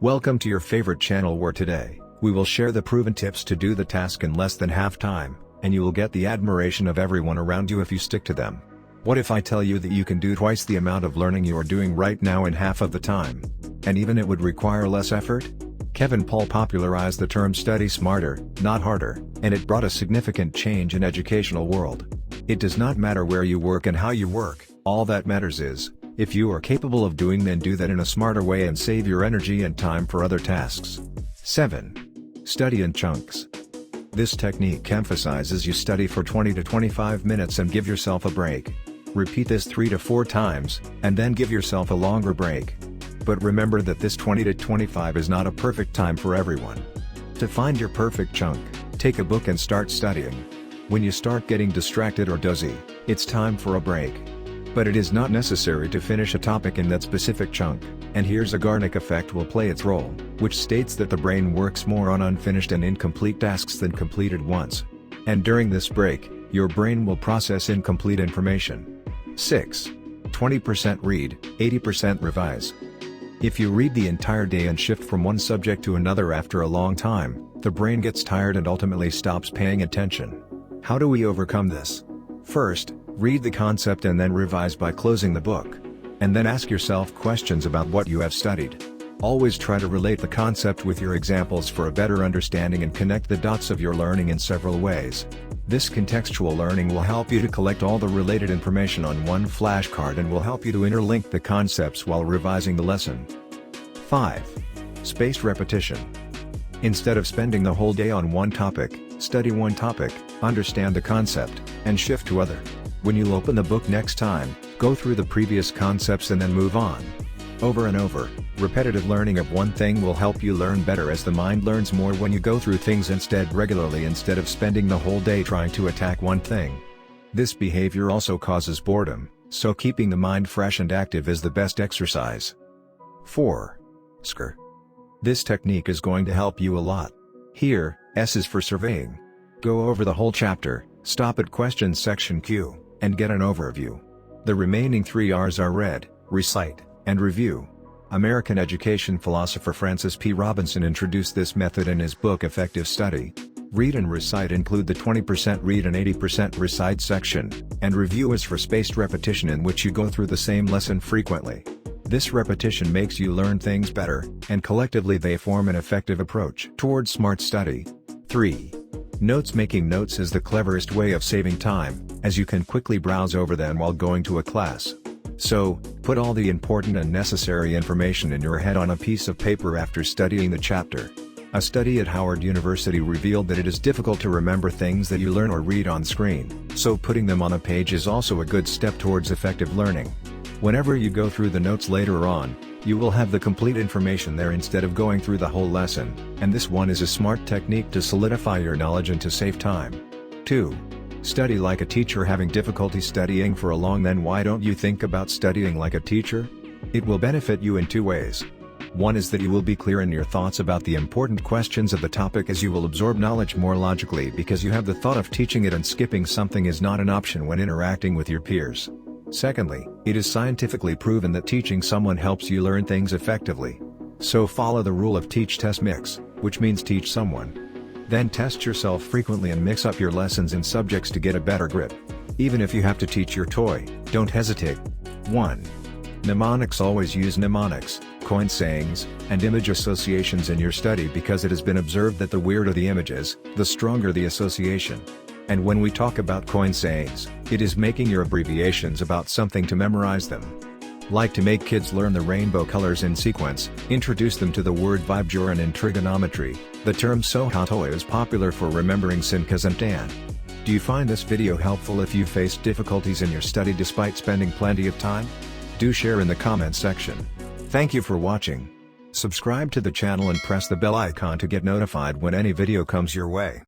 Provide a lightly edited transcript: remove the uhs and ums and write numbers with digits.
Welcome to your favorite channel where today, we will share the proven tips to do the task in less than half time, and you will get the admiration of everyone around you if you stick to them. What if I tell you that you can do twice the amount of learning you are doing right now in half of the time? And even it would require less effort? Kevin Paul popularized the term study smarter, not harder, and it brought a significant change in educational world. It does not matter where you work and how you work, all that matters is, if you are capable of doing then do that in a smarter way and save your energy and time for other tasks. 7. Study in chunks. This technique emphasizes you study for 20 to 25 minutes and give yourself a break. Repeat this 3 to 4 times, and then give yourself a longer break. But remember that this 20 to 25 is not a perfect time for everyone. To find your perfect chunk, take a book and start studying. When you start getting distracted or dizzy, it's time for a break. But it is not necessary to finish a topic in that specific chunk, and here's a Garnick effect will play its role, which states that the brain works more on unfinished and incomplete tasks than completed ones. And during this break, your brain will process incomplete information. 6. 20% read, 80% revise. If you read the entire day and shift from one subject to another after a long time, the brain gets tired and ultimately stops paying attention. How do we overcome this? First, read the concept and then revise by closing the book. And then ask yourself questions about what you have studied. Always try to relate the concept with your examples for a better understanding and connect the dots of your learning in several ways. This contextual learning will help you to collect all the related information on one flashcard and will help you to interlink the concepts while revising the lesson. 5. Spaced repetition. Instead of spending the whole day on one topic, study one topic, understand the concept, and shift to other. When you open the book next time, go through the previous concepts and then move on. Over and over, repetitive learning of one thing will help you learn better as the mind learns more when you go through things regularly instead of spending the whole day trying to attack one thing. This behavior also causes boredom, so keeping the mind fresh and active is the best exercise. 4. SCR. This technique is going to help you a lot. Here, S is for surveying. Go over the whole chapter, stop at questions section Q, and get an overview. The remaining 3 R's are read, recite, and review. American education philosopher Francis P. Robinson introduced this method in his book Effective Study. Read and recite include the 20% read and 80% recite section, and review is for spaced repetition in which you go through the same lesson frequently. This repetition makes you learn things better, and collectively they form an effective approach towards smart study. 3. Notes. Making notes is the cleverest way of saving time, as you can quickly browse over them while going to a class. So, put all the important and necessary information in your head on a piece of paper after studying the chapter. A study at Howard University revealed that it is difficult to remember things that you learn or read on screen, so putting them on a page is also a good step towards effective learning. Whenever you go through the notes later on, you will have the complete information there instead of going through the whole lesson, and this one is a smart technique to solidify your knowledge and to save time. 2. Study like a teacher. Having difficulty studying for a long, then why don't you think about studying like a teacher? It will benefit you in 2 ways. One is that you will be clear in your thoughts about the important questions of the topic as you will absorb knowledge more logically because you have the thought of teaching it and skipping something is not an option when interacting with your peers. Secondly, it is scientifically proven that teaching someone helps you learn things effectively. So follow the rule of teach test mix, which means teach someone. Then test yourself frequently and mix up your lessons in subjects to get a better grip. Even if you have to teach your toy, don't hesitate. 1. Mnemonics. Always use mnemonics, coin sayings, and image associations in your study because it has been observed that the weirder the images, the stronger the association. And when we talk about coin sayings, it is making your abbreviations about something to memorize them. Like to make kids learn the rainbow colors in sequence, introduce them to the word vibgyor, and in trigonometry, the term SOHCAHTOA is popular for remembering sin, cos and tan. Do you find this video helpful? If you faced difficulties in your study despite spending plenty of time? Do share in the comments section. Thank you for watching. Subscribe to the channel and press the bell icon to get notified when any video comes your way.